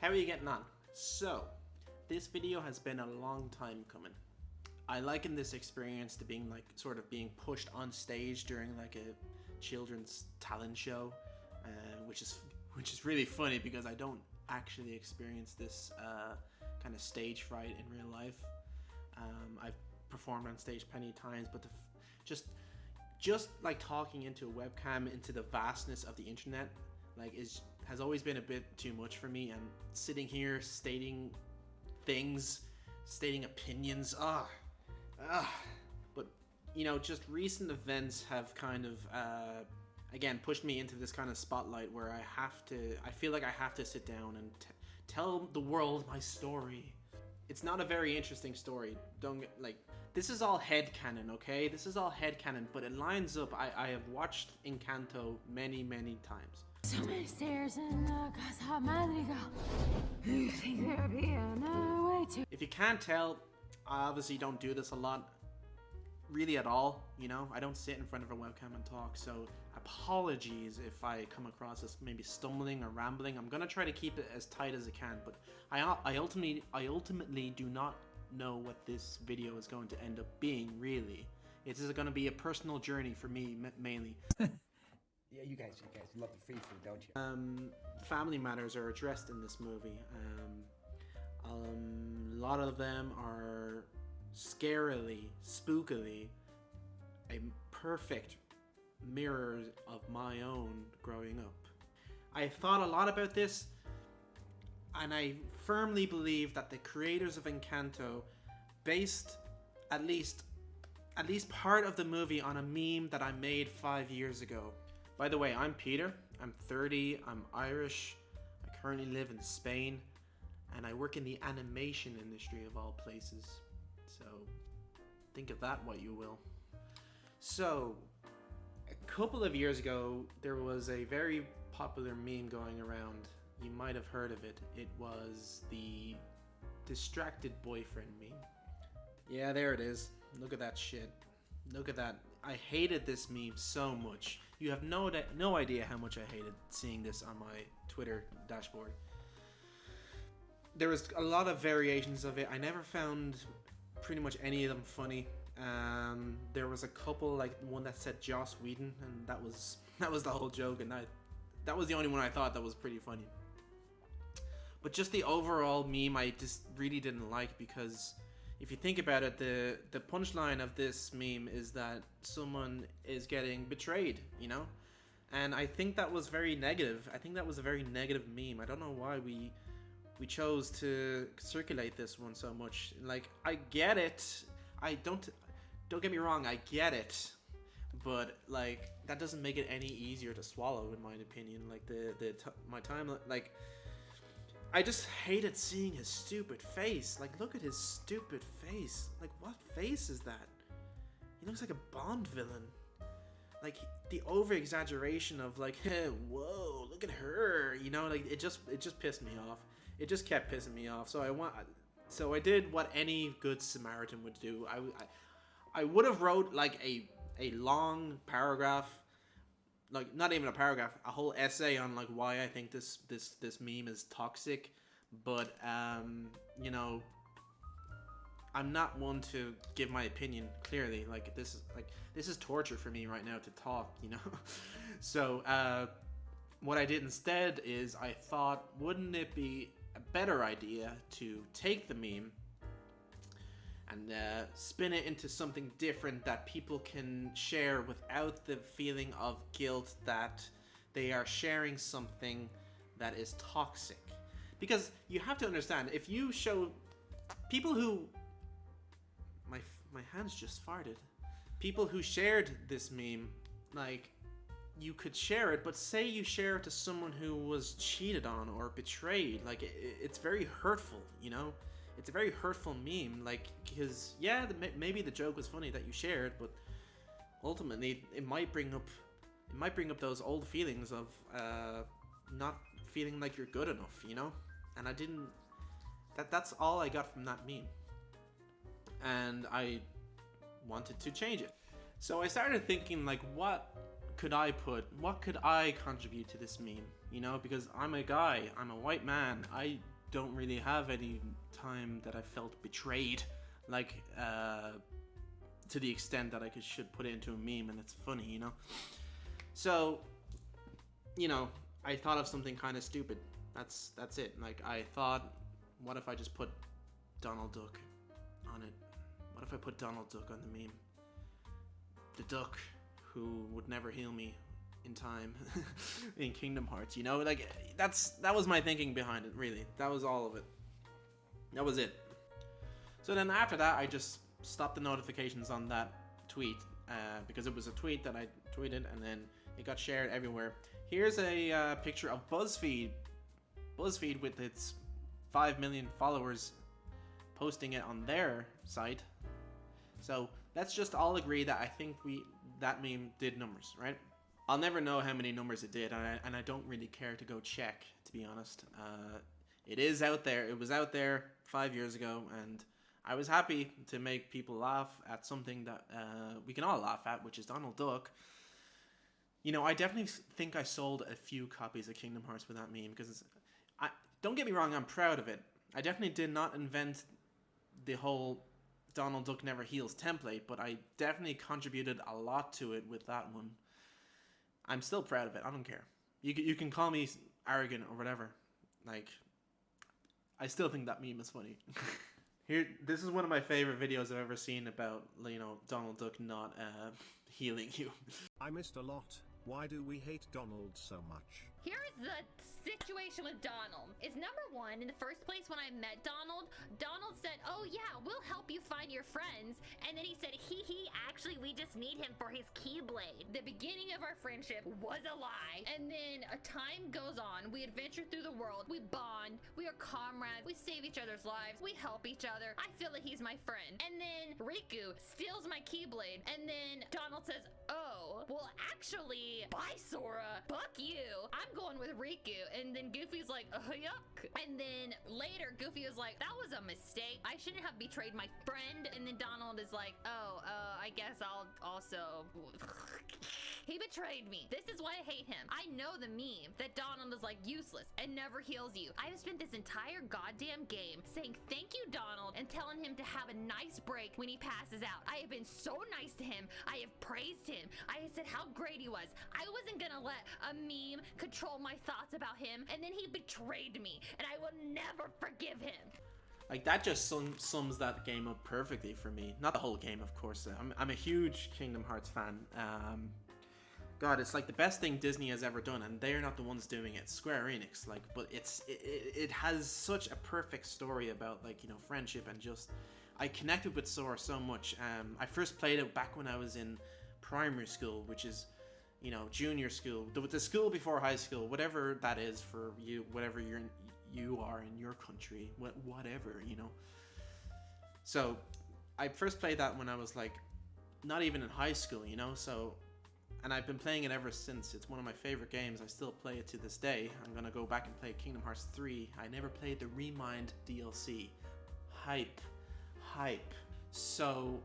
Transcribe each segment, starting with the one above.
How are you getting on? So, this video has been a long time coming. I liken this experience to being like sort of being pushed on stage during like a children's talent show, which is really funny because I don't actually experience this kind of stage fright in real life. I've performed on stage plenty of times, but just like talking into a webcam into the vastness of the internet like has always been a bit too much for me, and sitting here stating things, stating opinions, but you know, just recent events have kind of again pushed me into this kind of spotlight where I feel like I have to sit down and tell the world my story. It's not a very interesting story. Don't get, like, this is all headcanon, okay? This is all headcanon, but it lines up. I have watched Encanto many times. So many stairs in Casa Madrigal. You think there'd be another way to... If you can't tell, I obviously don't do this a lot. Really at all, you know? I don't sit in front of a webcam and talk, so apologies if I come across as maybe stumbling or rambling. I'm gonna try to keep it as tight as I can, but I ultimately do not know what this video is going to end up being, really. It is going to be a personal journey for me, mainly. Yeah, you guys love the free food, don't you? Family matters are addressed in this movie. A lot of them are scarily, spookily, a perfect mirror of my own growing up. I thought a lot about this, and I firmly believe that the creators of Encanto based at least part of the movie on a meme that I made 5 years ago. By the way, I'm Peter, I'm 30, I'm Irish, I currently live in Spain, and I work in the animation industry of all places. So, think of that what you will. So, a couple of years ago, there was a very popular meme going around. You might have heard of it. It was the distracted boyfriend meme. Yeah, there it is. Look at that shit. Look at that. I hated this meme so much. You have no idea how much I hated seeing this on my Twitter dashboard. There was a lot of variations of it. I never found pretty much any of them funny. There was a couple, like one that said Joss Whedon, and that was the whole joke, and that was the only one I thought that was pretty funny. But just the overall meme I just really didn't like, because if you think about it, the punchline of this meme is that someone is getting betrayed, you know? And I think that was very negative. I think that was a very negative meme. I don't know why we chose to circulate this one so much. Like, I get it. Don't get me wrong, I get it. But like, that doesn't make it any easier to swallow, in my opinion. Like my time, like, I just hated seeing his stupid face. Like, look at his stupid face. Like, what face is that? He looks like a Bond villain. Like, the over-exaggeration of like, hey, whoa, look at her. You know, like, it just pissed me off. It just kept pissing me off. So I did what any good Samaritan would do. I would have wrote like a long paragraph, like not even a paragraph, a whole essay on like why I think this meme is toxic. But you know, I'm not one to give my opinion clearly. Like, this is torture for me right now to talk, you know. So what I did instead is I thought, wouldn't it be a better idea to take the meme and spin it into something different that people can share without the feeling of guilt that they are sharing something that is toxic. Because you have to understand, if you show people who... My hands just farted. People who shared this meme, like, you could share it, but say you share it to someone who was cheated on or betrayed, like, it's very hurtful, you know? It's a very hurtful meme, like, because, yeah, maybe the joke was funny that you shared, but ultimately, it might bring up those old feelings of not feeling like you're good enough, you know? And I didn't... That's all I got from that meme. And I wanted to change it. So I started thinking, like, what could I contribute to this meme? You know, because I'm a guy, I'm a white man, I don't really have any time that I felt betrayed, like to the extent that I should put it into a meme and it's funny, you know. So, you know, I thought of something kind of stupid. That's it. Like, I thought, what if I just put Donald Duck on it? What if I put Donald Duck on the meme? The duck who would never heal me in time in Kingdom Hearts, you know? Like, that was my thinking behind it, really. That was all of it. That was it. So then after that, I just stopped the notifications on that tweet because it was a tweet that I tweeted and then it got shared everywhere. Here's a picture of BuzzFeed with its 5 million followers posting it on their site. So let's just all agree that I think that meme did numbers, right? I'll never know how many numbers it did, and I don't really care to go check, to be honest. It is out there. It was out there 5 years ago, and I was happy to make people laugh at something that we can all laugh at, which is Donald Duck. You know, I definitely think I sold a few copies of Kingdom Hearts with that meme, because don't get me wrong, I'm proud of it. I definitely did not invent the whole Donald Duck never heals template, but I definitely contributed a lot to it with that one. I'm still proud of it. I don't care. You can call me arrogant or whatever. Like, I still think that meme is funny. This is one of my favorite videos I've ever seen about, you know, Donald Duck not healing you. I missed a lot. Why do we hate Donald so much? Here's the situation with Donald. Is number one, in the first place when I met Donald said, oh yeah, we'll help you find your friends. And then he said, actually we just need him for his Keyblade. The beginning of our friendship was a lie. And then time goes on. We adventure through the world. We bond. We are comrades. We save each other's lives. We help each other. I feel that he's my friend. And then Riku steals my Keyblade. And then Donald says, oh, well actually, bye Sora. Fuck you. I'm going with Riku. And then Goofy's like, yuck. And then later, Goofy was like, that was a mistake. I shouldn't have betrayed my friend. And then Donald is like, I guess I'll also... He betrayed me. This is why I hate him. I know the meme that Donald is like useless and never heals you. I have spent this entire goddamn game saying thank you, Donald, and telling him to have a nice break when he passes out. I have been so nice to him. I have praised him. I have said how great he was. I wasn't gonna let a meme control my thoughts about him, and then he betrayed me, and I will never forgive him. Like, that just sums that game up perfectly for me. Not the whole game, of course. I'm a huge Kingdom Hearts fan. God, it's like the best thing Disney has ever done, and they're not the ones doing it. Square Enix, like, but it has such a perfect story about, like, you know, friendship and just... I connected with Sora so much. I first played it back when I was in primary school, which is, you know, junior school, the school before high school, whatever that is for you, whatever you are in your country, whatever, you know. So I first played that when I was like not even in high school, you know. So, and I've been playing it ever since. It's one of my favorite games. I still play it to this day. I'm gonna go back and play Kingdom Hearts 3. I never played the Remind DLC. Hype. So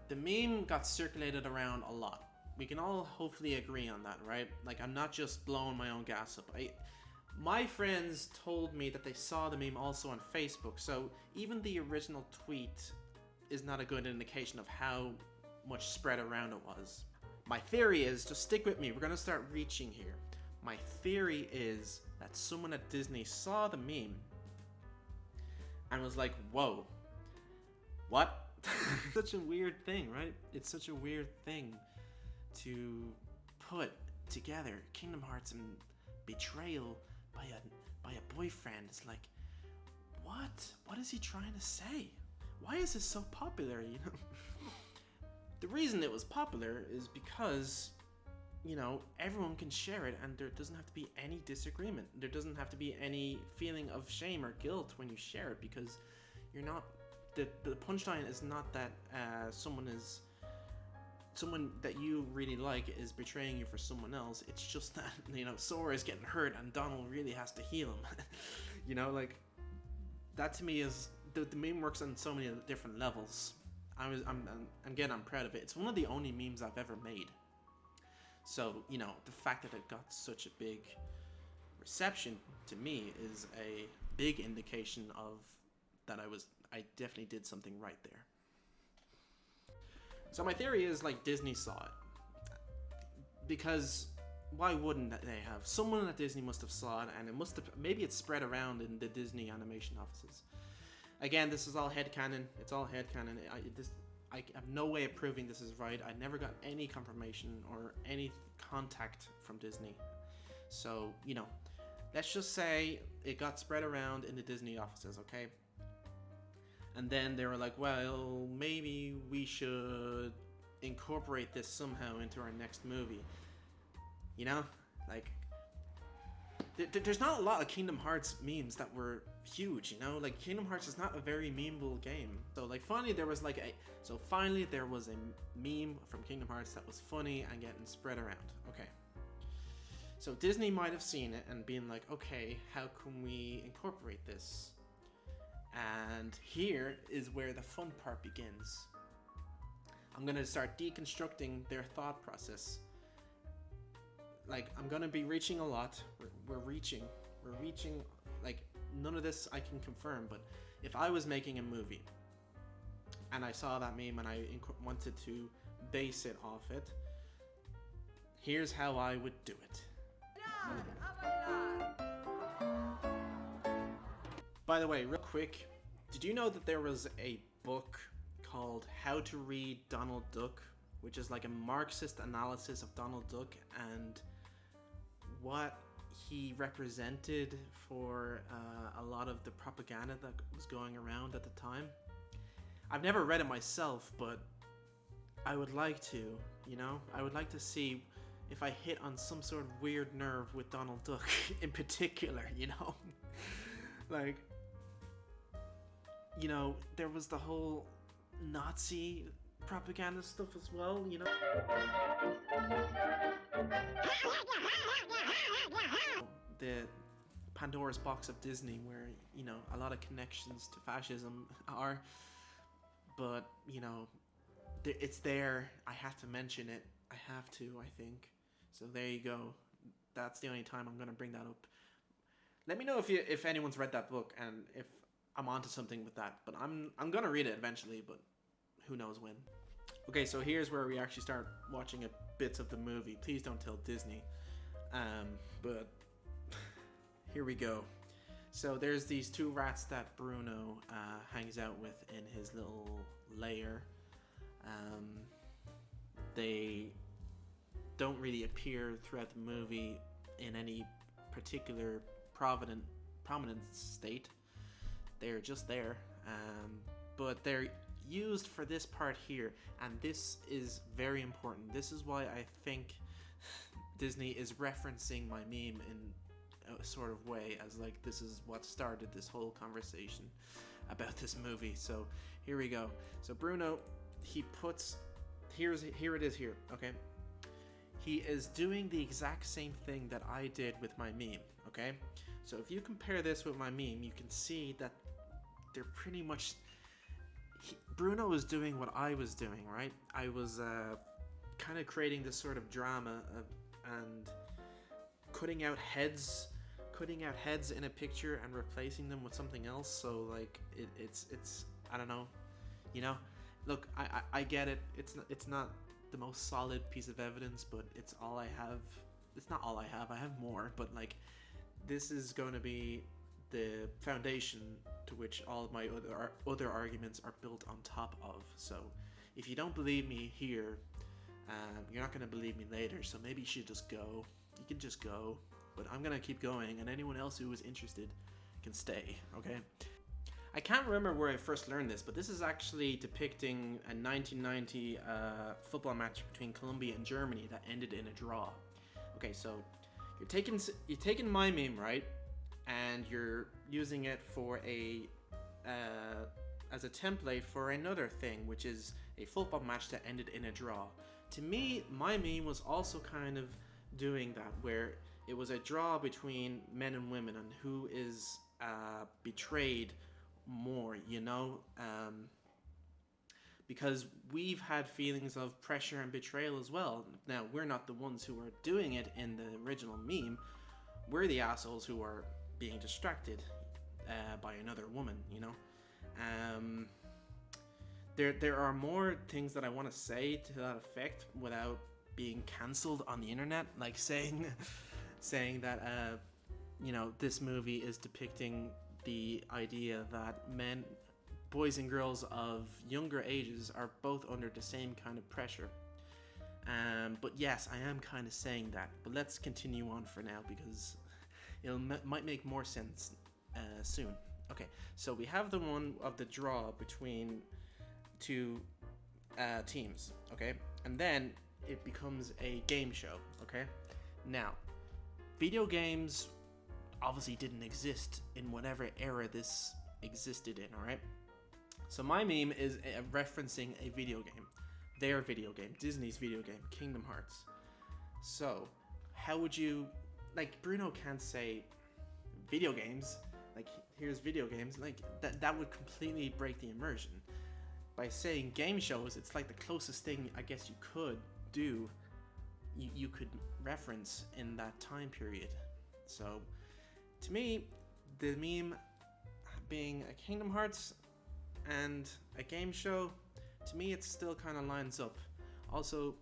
the meme got circulated around a lot. We can all hopefully agree on that, right? Like, I'm not just blowing my own gas up. My friends told me that they saw the meme also on Facebook, so even the original tweet is not a good indication of how much spread around it was. My theory is, just stick with me, we're gonna start reaching here. My theory is that someone at Disney saw the meme and was like, whoa, what? Such a weird thing, right? It's such a weird thing to put together. Kingdom Hearts and betrayal by a boyfriend. It's like, what is he trying to say? Why is this so popular, you know? The reason it was popular is because, you know, everyone can share it and there doesn't have to be any disagreement. There doesn't have to be any feeling of shame or guilt when you share it, because you're not, the punchline is not that someone that you really like is betraying you for someone else. It's just that, you know, Sora is getting hurt and Donald really has to heal him. You know, like, that to me is, the meme works on so many different levels. I'm proud of it. It's one of the only memes I've ever made. So, you know, the fact that it got such a big reception to me is a big indication of that I definitely did something right there. So my theory is like Disney saw it, because why wouldn't they have? Someone at Disney must have saw it, and it must have, maybe it's spread around in the Disney animation offices. Again, this is all headcanon. It's all headcanon. I have no way of proving this is right. I never got any confirmation or any contact from Disney. So, you know, let's just say it got spread around in the Disney offices, okay? And then they were like, well, maybe we should incorporate this somehow into our next movie. You know? Like, there's not a lot of Kingdom Hearts memes that were huge, you know? Like, Kingdom Hearts is not a very memeable game. So, like, finally there was a meme from Kingdom Hearts that was funny and getting spread around. Okay. So Disney might have seen it and been like, okay, how can we incorporate this? And here is where the fun part begins. I'm gonna start deconstructing their thought process. Like, I'm gonna be reaching a lot. We're reaching, like, none of this I can confirm, but if I was making a movie and I saw that meme and I wanted to base it off it, here's how I would do it. By the way, real quick, did you know that there was a book called How to Read Donald Duck, which is like a Marxist analysis of Donald Duck and what he represented for a lot of the propaganda that was going around at the time? I've never read it myself, but I would like to, you know? I would like to see if I hit on some sort of weird nerve with Donald Duck in particular, you know? Like, you know, there was the whole Nazi propaganda stuff as well, you know? The Pandora's box of Disney, where, you know, a lot of connections to fascism are, but, you know, it's there. I have to mention it. I have to, I think. So there you go. That's the only time I'm gonna bring that up. Let me know if anyone's read that book and if I'm onto something with that. But I'm gonna read it eventually, but who knows when. Okay, so here's where we actually start watching bits of the movie. Please don't tell Disney. But here we go. So there's these two rats that Bruno hangs out with in his little lair. They don't really appear throughout the movie in any particular prominent state. They're just there, but they're used for this part here, and this is very important. This is why I think Disney is referencing my meme in a sort of way, as like this is what started this whole conversation about this movie. So here we go. So Bruno, he puts here it is here, okay? He is doing the exact same thing that I did with my meme, okay? So if you compare this with my meme, you can see that they're pretty much... Bruno was doing what I was doing, right? I was kind of creating this sort of drama and cutting out heads in a picture and replacing them with something else. So like it's I don't know, you know. Look, I get it. It's not the most solid piece of evidence, but it's all I have. It's not all I have. I have more, but like this is going to be the foundation to which all of my other arguments are built on top of. So if you don't believe me here, you're not going to believe me later. So maybe you should just go. You can just go, but I'm going to keep going, and anyone else who is interested can stay, okay? I can't remember where I first learned this, but this is actually depicting a 1990 football match between Colombia and Germany that ended in a draw. Okay, so you're taking my meme, right? And you're using it for as a template for another thing, which is a football match that ended in a draw. To me, my meme was also kind of doing that, where it was a draw between men and women and who is betrayed more, you know, because we've had feelings of pressure and betrayal as well. Now, we're not the ones who are doing it in the original meme, we're the assholes who are being distracted by another woman, you know. There are more things that I want to say to that effect without being cancelled on the internet, like saying that you know, this movie is depicting the idea that boys and girls of younger ages are both under the same kind of pressure. But yes, I am kind of saying that. But let's continue on for now because might make more sense soon. Okay, so we have the one of the draw between two teams. Okay, and then it becomes a game show. Okay, now video games obviously didn't exist in whatever era this existed in. All right, so my meme is referencing a video game. Their video game, Disney's video game, Kingdom Hearts. So, how would you, like, Bruno can't say video games, like, here's video games, like, that would completely break the immersion. By saying game shows, it's like the closest thing I guess you could do, you could reference in that time period. So, to me, the meme being a Kingdom Hearts and a game show, to me, it still kind of lines up. Also,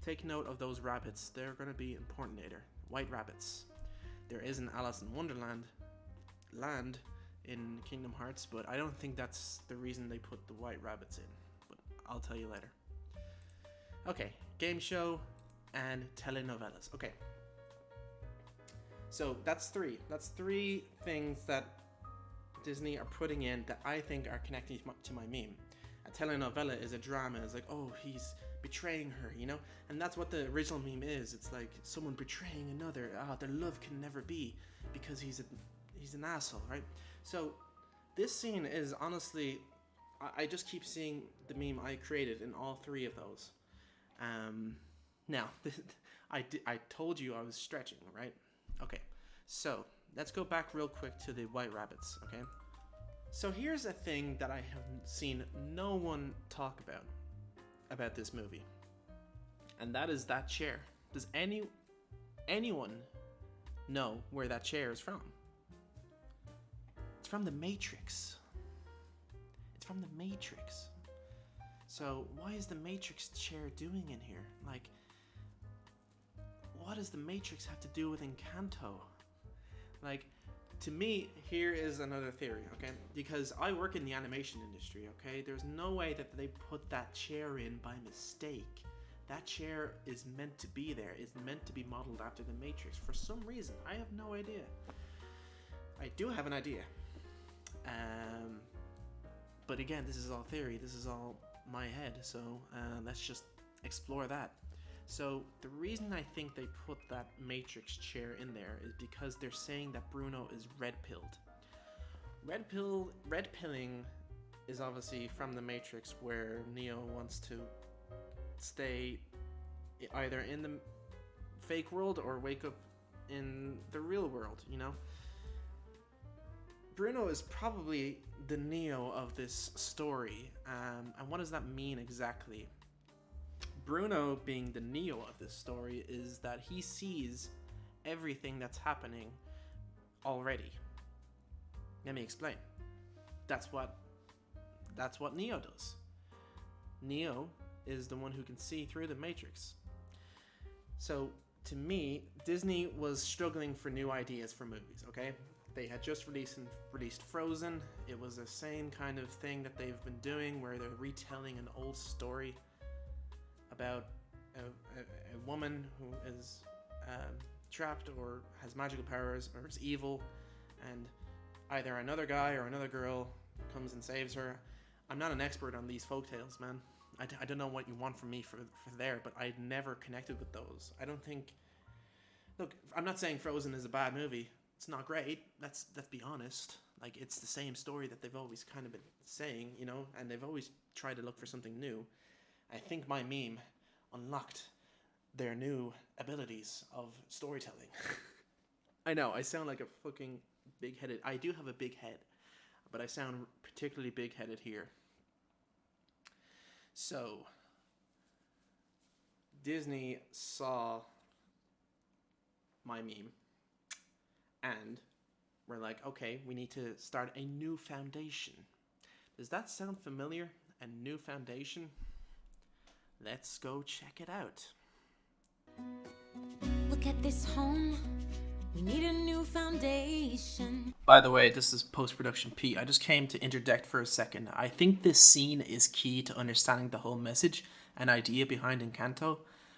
take note of those rabbits. They're going to be important later. White rabbits. There is an Alice in Wonderland land in Kingdom Hearts, but I don't think that's the reason they put the white rabbits in. But I'll tell you later. Okay, game show and telenovelas. Okay. So that's three. That's three things that Disney are putting in that I think are connecting to my meme. A telenovela is a drama. It's like, oh, he's betraying her, you know? And that's what the original meme is. It's like someone betraying another. Their love can never be because he's an asshole, right? So this scene is honestly, I just keep seeing the meme I created in all three of those. Now, I told you I was stretching, right? Okay, so let's go back real quick to the white rabbits, okay? So here's a thing that I have seen no one talk about this movie, and that is that chair. Does anyone know where that chair is from? It's from The Matrix. It's from The Matrix. So why is the Matrix chair doing in here? Like, what does the Matrix have to do with Encanto? Like, to me, here is another theory, okay? Because I work in the animation industry, okay? There's no way that they put that chair in by mistake. That chair is meant to be there. It's meant to be modeled after the Matrix. For some reason, I have no idea. I do have an idea. But again, this is all theory. This is all my head. So let's just explore that. So the reason I think they put that Matrix chair in there is because they're saying that Bruno is red-pilled. Red pilling is obviously from the Matrix, where Neo wants to stay either in the fake world or wake up in the real world, you know? Bruno is probably the Neo of this story, and what does that mean exactly? Bruno, being the Neo of this story, is that he sees everything that's happening already. Let me explain. That's what Neo does. Neo is the one who can see through the Matrix. So, to me, Disney was struggling for new ideas for movies, okay? They had just released Frozen. It was the same kind of thing that they've been doing, where they're retelling an old story about a woman who is trapped or has magical powers or is evil, and either another guy or another girl comes and saves her. I'm not an expert on these folktales, man. I don't know what you want from me for there, but I never connected with those. I don't think... Look, I'm not saying Frozen is a bad movie. It's not great. Let's be honest. Like, it's the same story that they've always kind of been saying, you know, and they've always tried to look for something new. I think my meme unlocked their new abilities of storytelling. I know, I sound like a fucking big-headed... I do have a big head, but I sound particularly big-headed here. So, Disney saw my meme And we're like, okay, we need to start a new foundation. Does that sound familiar? A new foundation? Let's go check it out. Look at this home. We need a new foundation. By the way, this is post-production Pete. I just came to interject for a second. I think this scene is key to understanding the whole message and idea behind Encanto.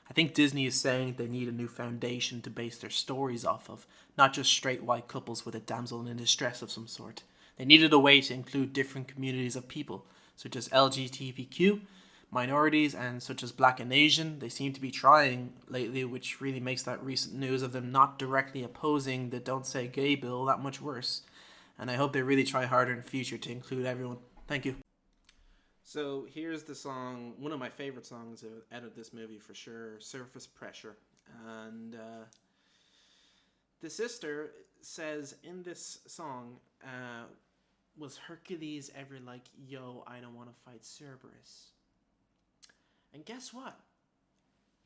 I think Disney is saying they need a new foundation to base their stories off of, not just straight white couples with a damsel in distress of some sort. They needed a way to include different communities of people, such as LGBTQ, minorities, and such as Black and Asian. They seem to be trying lately, which really makes that recent news of them not directly opposing the Don't Say Gay bill that much worse. And I hope they really try harder in the future to include everyone. Thank you. So here's the song, one of my favorite songs out of this movie for sure, Surface Pressure. And the sister says in this song, was Hercules ever like, yo, I don't want to fight Cerberus? And guess what?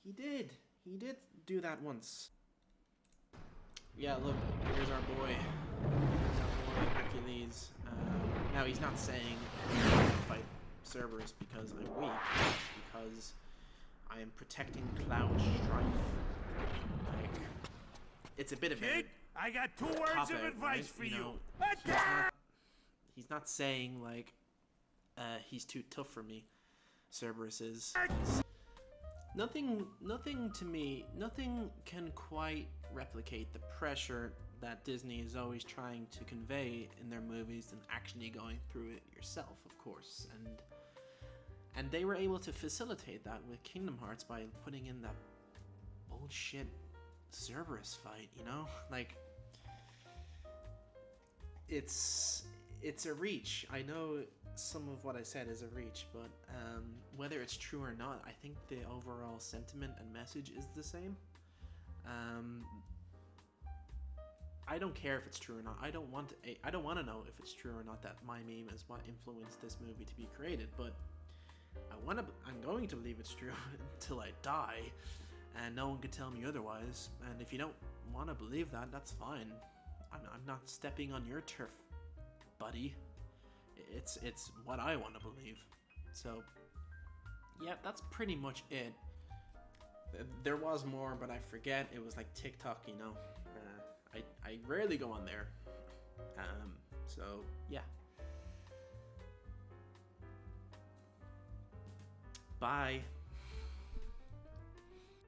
He did. He did do that once. Yeah, look, here's our boy. Here's our boy, Hercules. Now, he's not saying I don't want to fight Cerberus because I'm weak, because I am protecting Cloud Strife. Like, it's a bit of a I got 2 words of advice for you. He's not saying like he's too tough for me. Cerberus is. Nothing to me, nothing can quite replicate the pressure that Disney is always trying to convey in their movies than actually going through it yourself, of course. And they were able to facilitate that with Kingdom Hearts by putting in that bullshit Cerberus fight, you know? Like, it's a reach. I know some of what I said is a reach, but whether it's true or not, I think the overall sentiment and message is the same. I don't care if it's true or not. I don't want to know if it's true or not that my meme is what influenced this movie to be created, but I'm going to believe it's true until I die, and no one can tell me otherwise. And if you don't want to believe that, that's fine. I'm not stepping on your turf, buddy. It's what I want to believe. So, yeah, that's pretty much it. There was more, but I forget. It was like TikTok, you know. I rarely go on there. So, yeah. Bye.